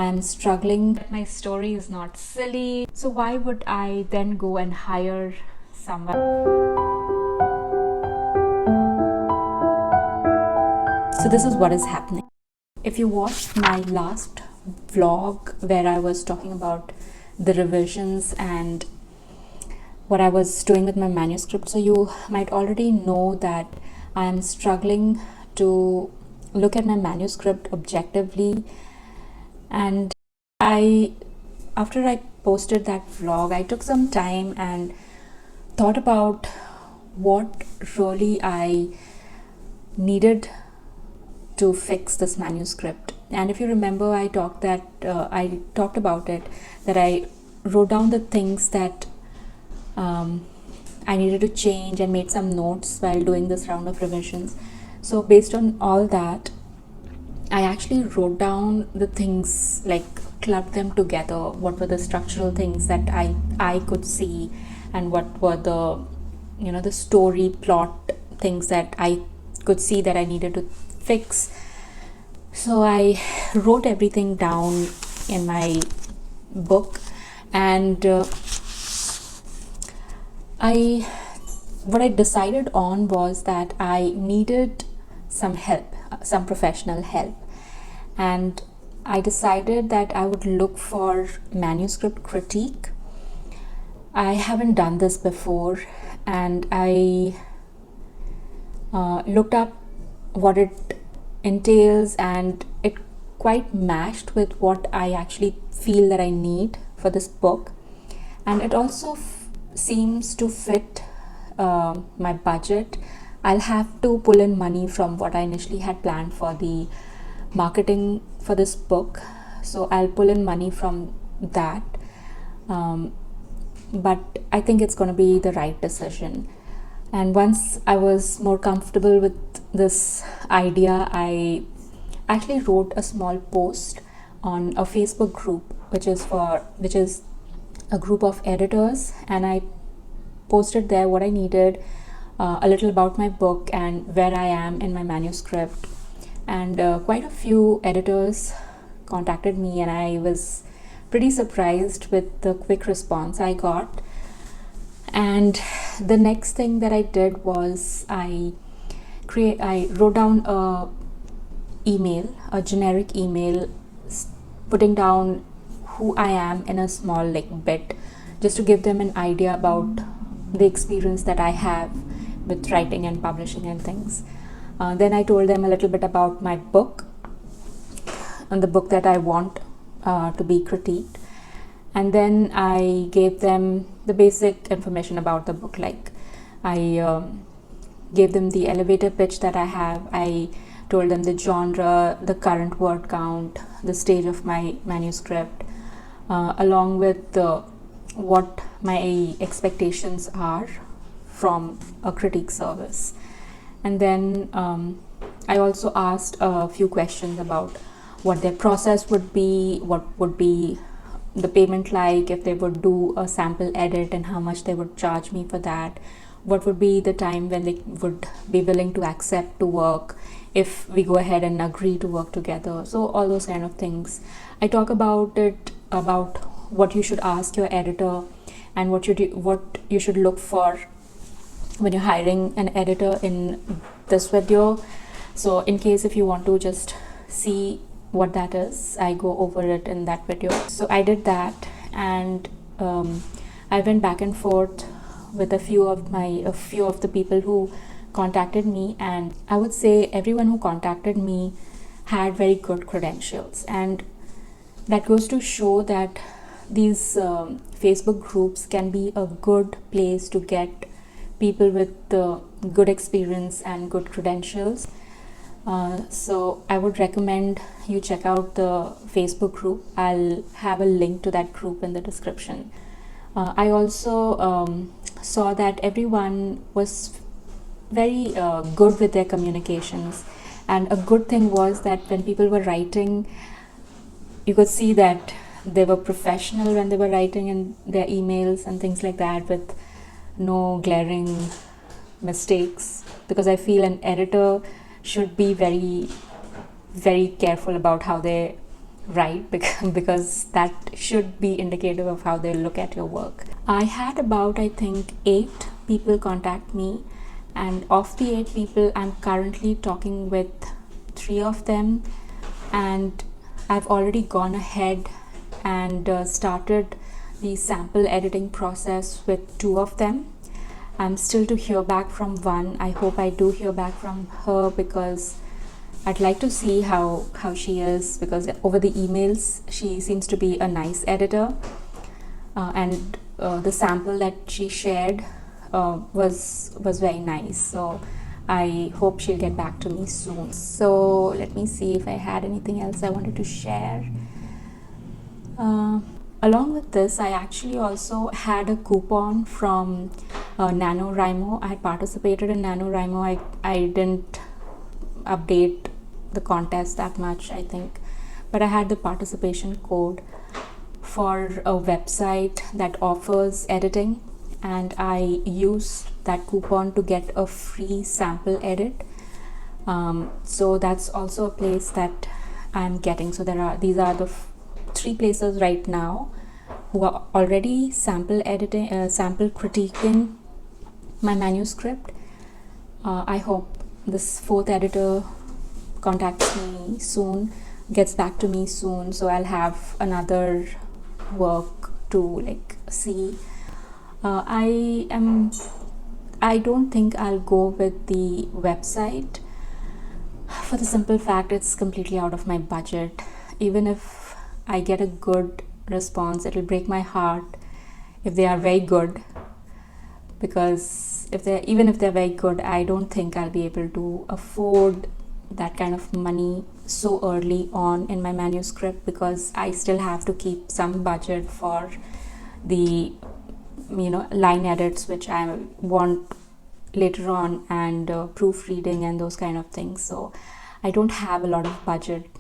I'm struggling. My story is not silly. So why would I then go and hire someone? So this is what is happening. If you watched my last vlog where I was talking about the revisions and what I was doing with my manuscript, so you might already know that I am struggling to look at my manuscript objectively. And after I posted that vlog, I took some time and thought about what really I needed to fix this manuscript. And if you remember, I talked about it, that I wrote down the things that I needed to change and made some notes while doing this round of revisions. So based on all that, I actually wrote down the things, like clubbed them together. What were the structural things that I could see, and what were the story plot things that I could see that I needed to fix. So I wrote everything down in my book, and what I decided on was that I needed some help, some professional help, and I decided that I would look for manuscript critique. I haven't done this before, and I looked up what it entails, and it quite matched with what I actually feel that I need for this book, and it also seems to fit my budget. I'll have to pull in money from what I initially had planned for the marketing for this book, so I'll pull in money from that, but I think it's going to be the right decision. And once I was more comfortable with this idea, I actually wrote a small post on a Facebook group, which is a group of editors, and I posted there what I needed, a little about my book and where I am in my manuscript. And quite a few editors contacted me, and I was pretty surprised with the quick response I got. And the next thing that I did was I wrote down a generic email, putting down who I am in a small bit, just to give them an idea about the experience that I have with writing and publishing and things. Then I told them a little bit about my book and the book that I want to be critiqued. And then I gave them the basic information about the book, like I gave them the elevator pitch that I have. I told them the genre, the current word count, the stage of my manuscript, along with what my expectations are from a critique service. And then I also asked a few questions about what their process would be, what would be the payment like if they would do a sample edit, and how much they would charge me for that, what would be the time when they would be willing to accept to work if we go ahead and agree to work together. So all those kind of things. I talk about what you should ask your editor and what you should look for when you're hiring an editor in this video. So in case if you want to just see what that is, I go over it in that video. So I did that, and I went back and forth with a few of the people who contacted me, and I would say everyone who contacted me had very good credentials, and that goes to show that these Facebook groups can be a good place to get people with good experience and good credentials. So I would recommend you check out the Facebook group. I'll have a link to that group in the description. I also saw that everyone was very good with their communications, and a good thing was that when people were writing, you could see that they were professional when they were writing in their emails and things like that, with no glaring mistakes, because I feel an editor should be very, very careful about how they right, because that should be indicative of how they look at your work. I had about, I think, 8 people contact me, and of the 8 people, I'm currently talking with 3 of them, and I've already gone ahead and started the sample editing process with 2 of them. I'm still to hear back from one. I hope I do hear back from her, because I'd like to see how she is, because over the emails she seems to be a nice editor, and the sample that she shared was very nice. So I hope she'll get back to me soon. So let me see if I had anything else I wanted to share. Along with this, I actually also had a coupon from NaNoWriMo. I had participated in NaNoWriMo. I didn't update the contest that much, I think, but I had the participation code for a website that offers editing, and I used that coupon to get a free sample edit. So that's also a place that I'm getting. So these are the 3 places right now who are already sample editing, sample critiquing my manuscript. I hope this 4th editor contacts me soon, gets back to me soon, so I'll have another work to see. I don't think I'll go with the website, for the simple fact it's completely out of my budget. Even if I get a good response, it'll break my heart if they are very good, because even if they're very good, I don't think I'll be able to afford that kind of money so early on in my manuscript, because I still have to keep some budget for the line edits which I want later on, and proofreading and those kind of things. So I don't have a lot of budget,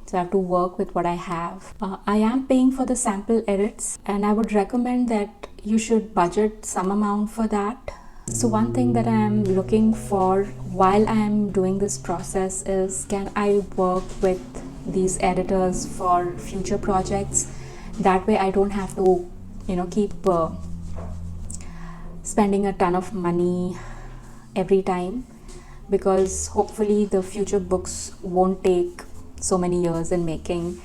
so I have to work with what I have. I am paying for the sample edits, and I would recommend that you should budget some amount for that. So one thing that I am looking for while I am doing this process is, can I work with these editors for future projects? That way I don't have to keep spending a ton of money every time, because hopefully the future books won't take so many years in making.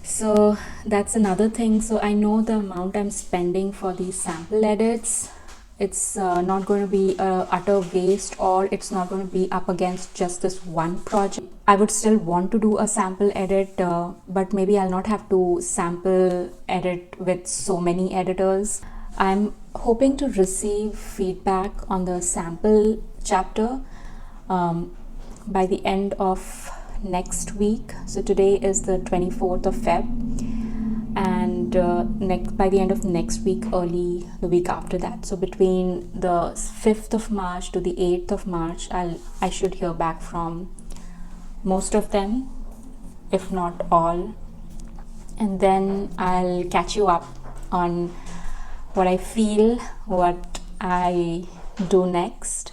So that's another thing. So I know the amount I'm spending for these sample edits, it's not going to be a utter waste, or it's not going to be up against just this one project. I would still want to do a sample edit, but maybe I'll not have to sample edit with so many editors. I'm hoping to receive feedback on the sample chapter by the end of next week. So today is the 24th of Feb, and by the end of next week, early the week after that, so between the 5th of March to the 8th of March, I should hear back from most of them, if not all, and then I'll catch you up on what I feel, what I do next.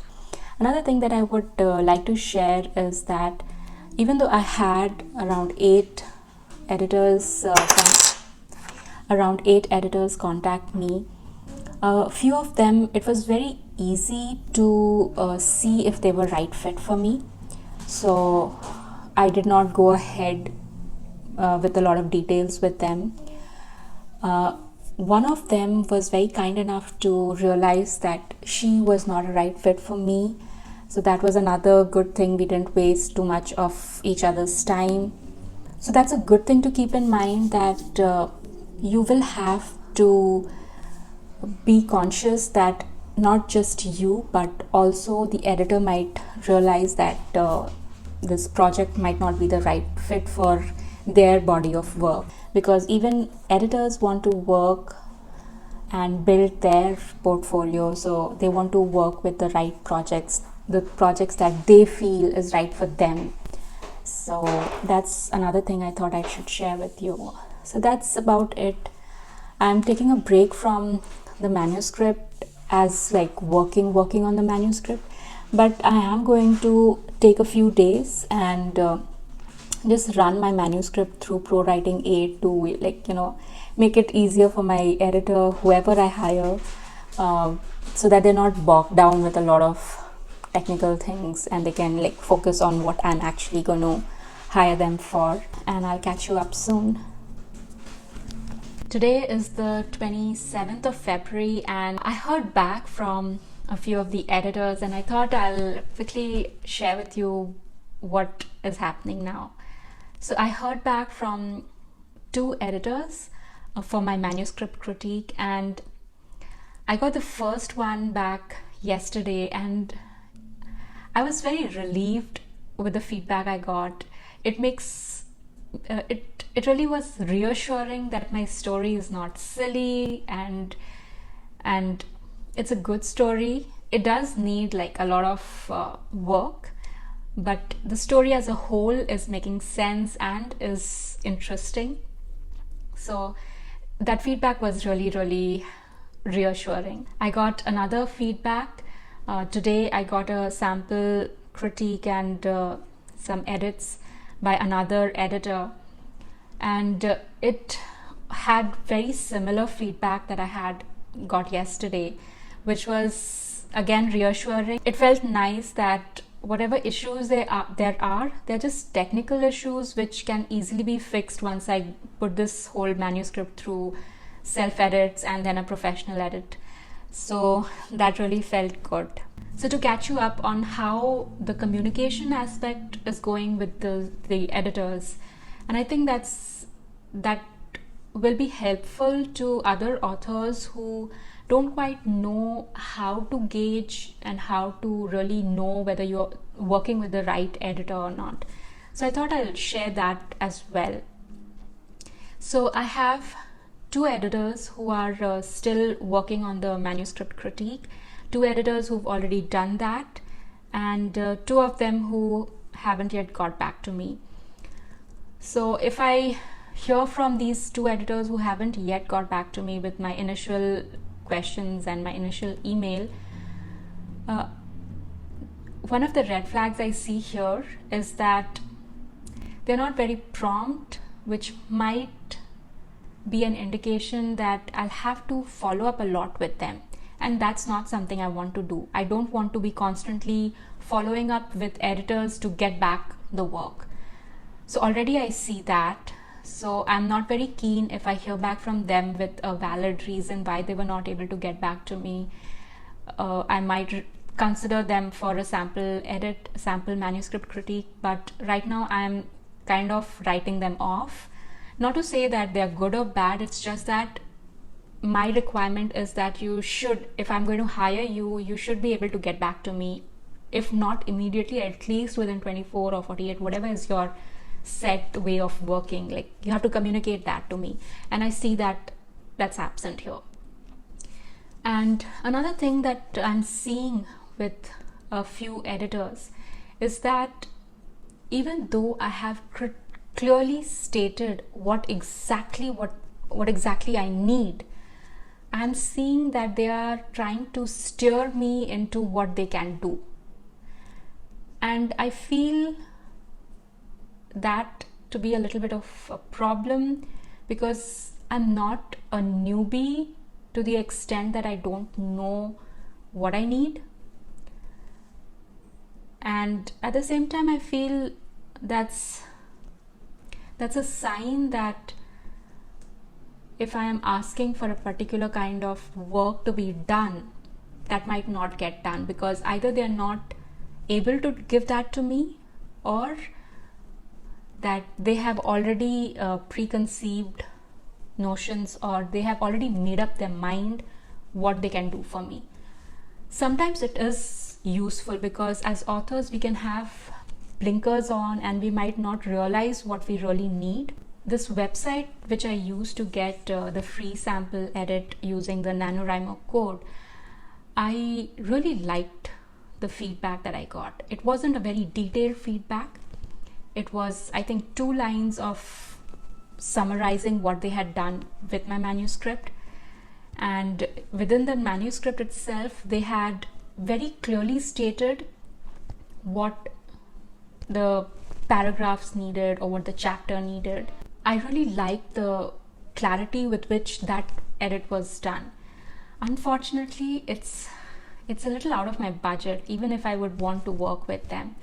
Another thing that I would like to share is that even though I had around 8 editors contact me, a few of them, it was very easy to see if they were right fit for me. So I did not go ahead with a lot of details with them. One of them was very kind enough to realize that she was not a right fit for me. So that was another good thing. We didn't waste too much of each other's time. So that's a good thing to keep in mind, that you will have to be conscious that not just you, but also the editor might realize that this project might not be the right fit for their body of work, because even editors want to work and build their portfolio, so they want to work with the right projects, the projects that they feel is right for them. So that's another thing I thought I should share with you. So that's about it. I'm taking a break from the manuscript, as working on the manuscript, but I am going to take a few days and just run my manuscript through Pro Writing 8 to, like, make it easier for my editor, whoever I hire, so that they're not bogged down with a lot of technical things, and they can like focus on what I'm actually going to hire them for. And I'll catch you up soon. Today is the 27th of February, and I heard back from a few of the editors, and I thought I'll quickly share with you what is happening now. So I heard back from 2 editors for my manuscript critique, and I got the first one back yesterday, and I was very relieved with the feedback I got. It makes it really was reassuring that my story is not silly, and it's a good story. It does need like a lot of work, but the story as a whole is making sense and is interesting. So that feedback was really reassuring. I got another feedback today. I got a sample critique and some edits by another editor, and it had very similar feedback that I had got yesterday, which was again reassuring. It felt nice that whatever issues they're just technical issues which can easily be fixed once I put this whole manuscript through self-edits and then a professional edit. So that really felt good. So to catch you up on how the communication aspect is going with the editors, and I think that will be helpful to other authors who don't quite know how to gauge and how to really know whether you're working with the right editor or not. So I thought I'll share that as well. So I have 2 editors who are still working on the manuscript critique, 2 editors who've already done that, and 2 of them who haven't yet got back to me. So if I hear from these 2 editors who haven't yet got back to me with my initial questions and my initial email, one of the red flags I see here is that they're not very prompt, which might be an indication that I'll have to follow up a lot with them. And that's not something I want to do. I don't want to be constantly following up with editors to get back the work. So already I see that. So I'm not very keen if I hear back from them with a valid reason why they were not able to get back to me. I might consider them for a sample edit, sample manuscript critique, but right now I'm kind of writing them off. Not to say that they're good or bad, it's just that my requirement is that you should, if I'm going to hire you, you should be able to get back to me, if not immediately, at least within 24 or 48, whatever is your set way of working. Like, you have to communicate that to me, and I see that that's absent here. And another thing that I'm seeing with a few editors is that even though I have clearly stated what exactly I need, I'm seeing that they are trying to steer me into what they can do. And I feel that to be a little bit of a problem, because I'm not a newbie to the extent that I don't know what I need. And at the same time, I feel that's a sign that if I am asking for a particular kind of work to be done, that might not get done, because either they are not able to give that to me, or that they have already preconceived notions, or they have already made up their mind what they can do for me. Sometimes it is useful, because as authors we can have blinkers on and we might not realize what we really need. This website which I used to get the free sample edit using the NaNoWriMo code, I really liked the feedback that I got. It wasn't a very detailed feedback. It was, I think, 2 lines of summarizing what they had done with my manuscript. And within the manuscript itself, they had very clearly stated what the paragraphs needed or what the chapter needed. I really liked the clarity with which that edit was done. Unfortunately, it's a little out of my budget, even if I would want to work with them.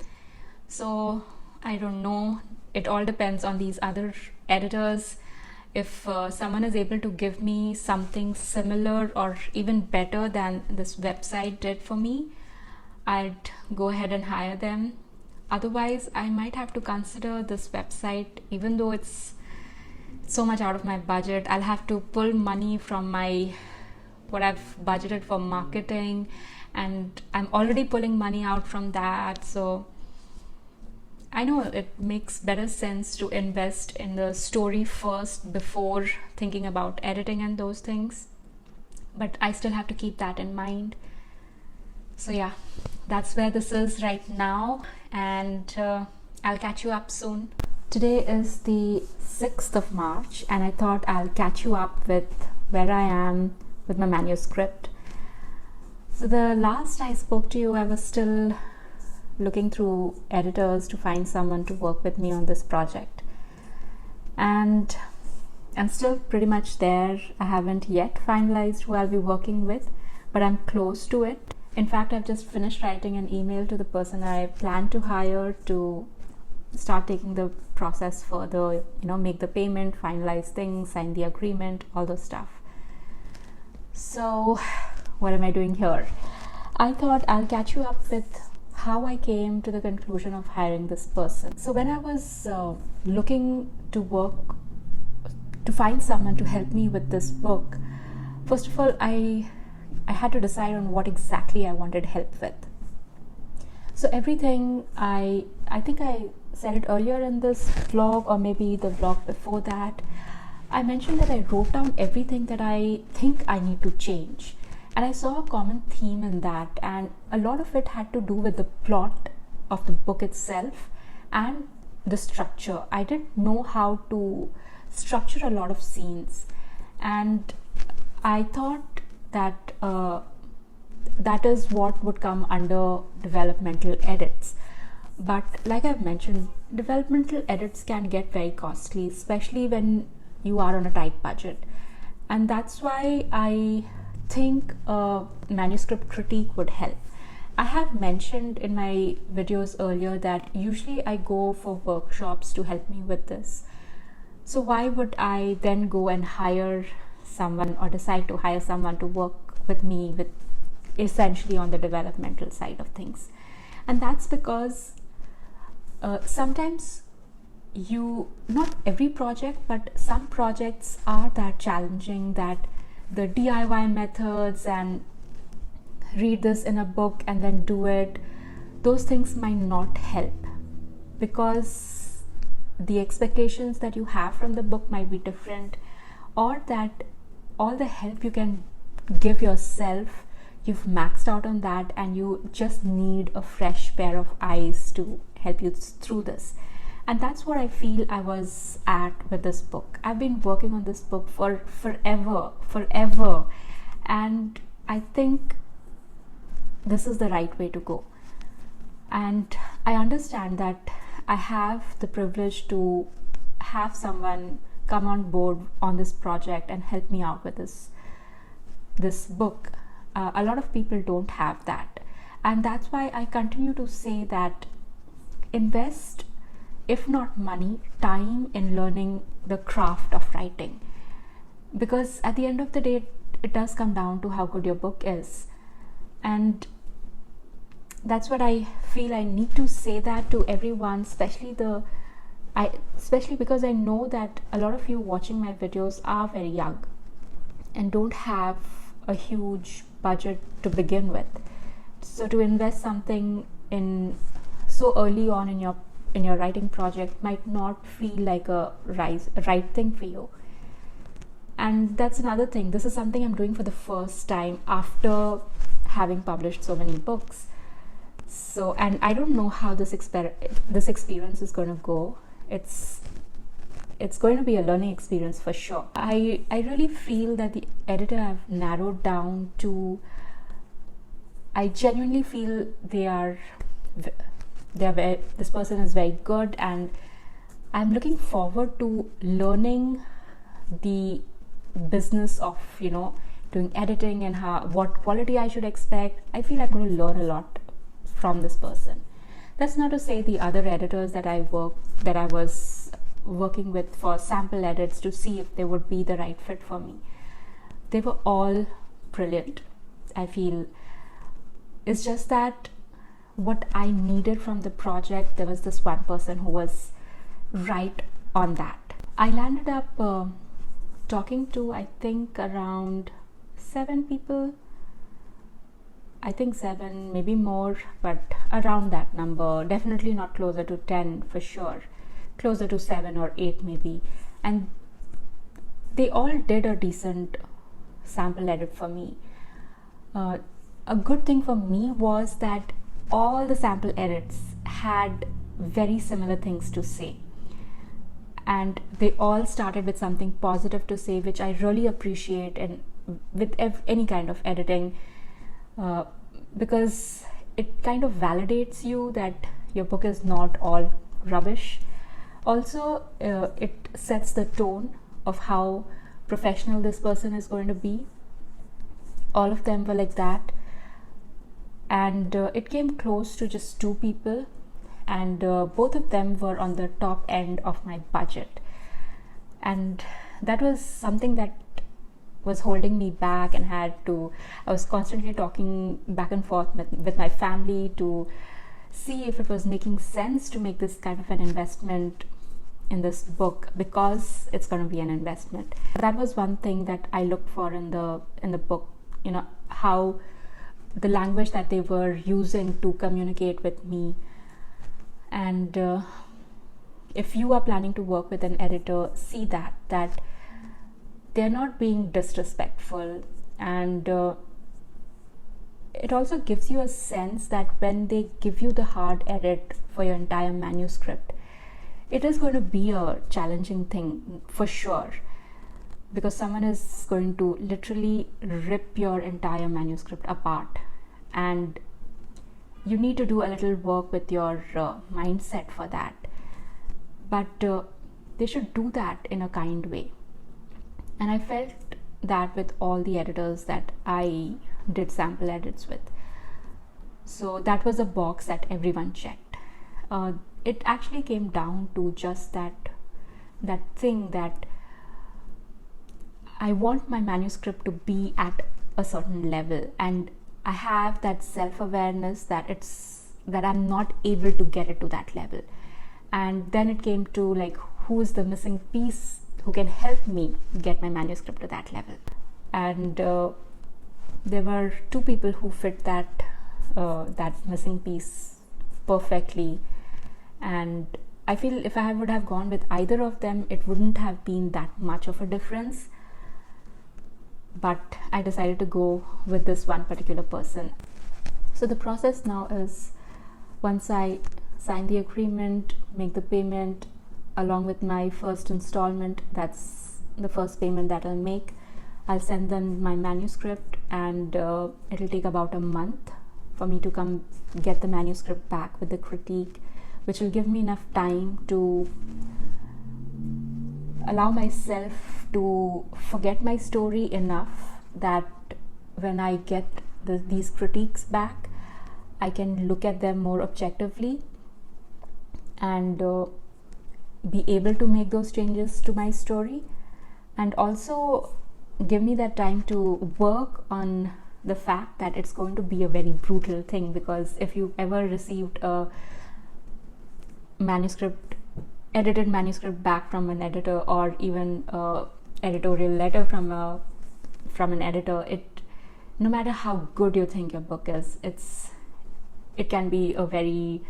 So I don't know. It all depends on these other editors. If someone is able to give me something similar or even better than this website did for me, I'd go ahead and hire them. Otherwise, I might have to consider this website, even though it's so much out of my budget. I'll have to pull money from what I've budgeted for marketing, and I'm already pulling money out from that. So I know it makes better sense to invest in the story first before thinking about editing and those things, but I still have to keep that in mind. So yeah, that's where this is right now, and I'll catch you up soon. Today is the 6th of March, and I thought I'll catch you up with where I am with my manuscript. So the last I spoke to you, I was still looking through editors to find someone to work with me on this project, and I'm still pretty much there. I haven't yet finalized who I'll be working with, but I'm close to it. In fact, I've just finished writing an email to the person I plan to hire to start taking the process further, make the payment, finalize things, sign the agreement, all those stuff. So what am I doing here? I thought I'll catch you up with how I came to the conclusion of hiring this person. So when I was looking to find someone to help me with this book, first of all, I had to decide on what exactly I wanted help with. So everything, I think I said it earlier in this vlog, or maybe the vlog before that, I mentioned that I wrote down everything that I think I need to change. And I saw a common theme in that, and a lot of it had to do with the plot of the book itself and the structure. I didn't know how to structure a lot of scenes, and I thought that that is what would come under developmental edits. But like I've mentioned, developmental edits can get very costly, especially when you are on a tight budget. And that's why I think a manuscript critique would help. I have mentioned in my videos earlier that usually I go for workshops to help me with this. So why would I then go and hire someone or decide to hire someone to work with me with essentially on the developmental side of things? And that's because sometimes not every project, but some projects are that challenging that the DIY methods and read this in a book and then do it, those things might not help, because the expectations that you have from the book might be different, or that all the help you can give yourself, you've maxed out on that, and you just need a fresh pair of eyes to help you through this. And that's what I feel I was at with this book. I've been working on this book for forever, and I think this is the right way to go. And I understand that I have the privilege to have someone come on board on this project and help me out with this book. A lot of people don't have that, and that's why I continue to say that invest, if not money, time in learning the craft of writing, because at the end of the day it does come down to how good your book is. And that's what I feel I need to say that to everyone, especially because I know that a lot of you watching my videos are very young and don't have a huge budget to begin with. So to invest something in so early on in your writing project might not feel like a right thing for you. And that's another thing. This is something I'm doing for the first time after having published so many books. So, and I don't know how this experience is going to go. It's going to be a learning experience for sure. I really feel that the editor I've narrowed down to, I genuinely feel they are this person is very good, and I'm looking forward to learning the business of doing editing and what quality I should expect. I feel I'm going to learn a lot from this person. That's not to say the other editors that I was working with for sample edits to see if they would be the right fit for me. They were all brilliant. I feel it's just that what I needed from the project, there was this one person who was right on that. I landed up talking to, I think, around 7 people. I think 7, maybe more, but around that number. Definitely not closer to 10 for sure. Closer to 7 or 8 maybe. And they all did a decent sample edit for me. A good thing for me was that all the sample edits had very similar things to say. And they all started with something positive to say, which I really appreciate and with any kind of editing, because it kind of validates you that your book is not all rubbish. Also, it sets the tone of how professional this person is going to be. All of them were like that, and it came close to just 2 people, and both of them were on the top end of my budget, and that was something that was holding me back, and I was constantly talking back and forth with my family to see if it was making sense to make this kind of an investment in this book, because it's going to be an investment. That was one thing that I looked for in the book, how the language that they were using to communicate with me. And if you are planning to work with an editor, see that they're not being disrespectful, and it also gives you a sense that when they give you the hard edit for your entire manuscript, it is going to be a challenging thing for sure, because someone is going to literally rip your entire manuscript apart, and you need to do a little work with your mindset for that. But they should do that in a kind way. And I felt that with all the editors that I did sample edits with. So that was a box that everyone checked. It actually came down to just that thing that I want my manuscript to be at a certain level, and I have that self-awareness that I'm not able to get it to that level. And then it came to like, who is the missing piece who can help me get my manuscript to that level. And there were 2 people who fit that missing piece perfectly. And I feel if I would have gone with either of them, it wouldn't have been that much of a difference. But I decided to go with this one particular person. So the process now is, once I sign the agreement, make the payment along with my first installment, that's the first payment that I'll make, I'll send them my manuscript, and it'll take about a month for me to come get the manuscript back with the critique, which will give me enough time to allow myself to forget my story enough that when I get these critiques back, I can look at them more objectively and be able to make those changes to my story, and also give me that time to work on the fact that it's going to be a very brutal thing. Because if you've ever received a edited manuscript back from an editor, or even a editorial letter from an editor, no matter how good you think your book is, it can be a very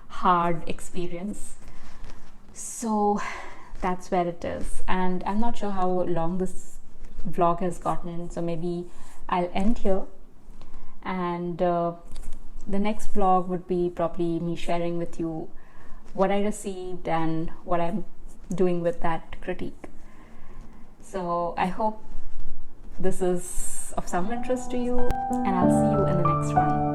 hard experience. So that's where it is, and I'm not sure how long this vlog has gotten, so maybe I'll end here, and the next vlog would be probably me sharing with you what I received and what I'm doing with that critique. So I hope this is of some interest to you, and I'll see you in the next one.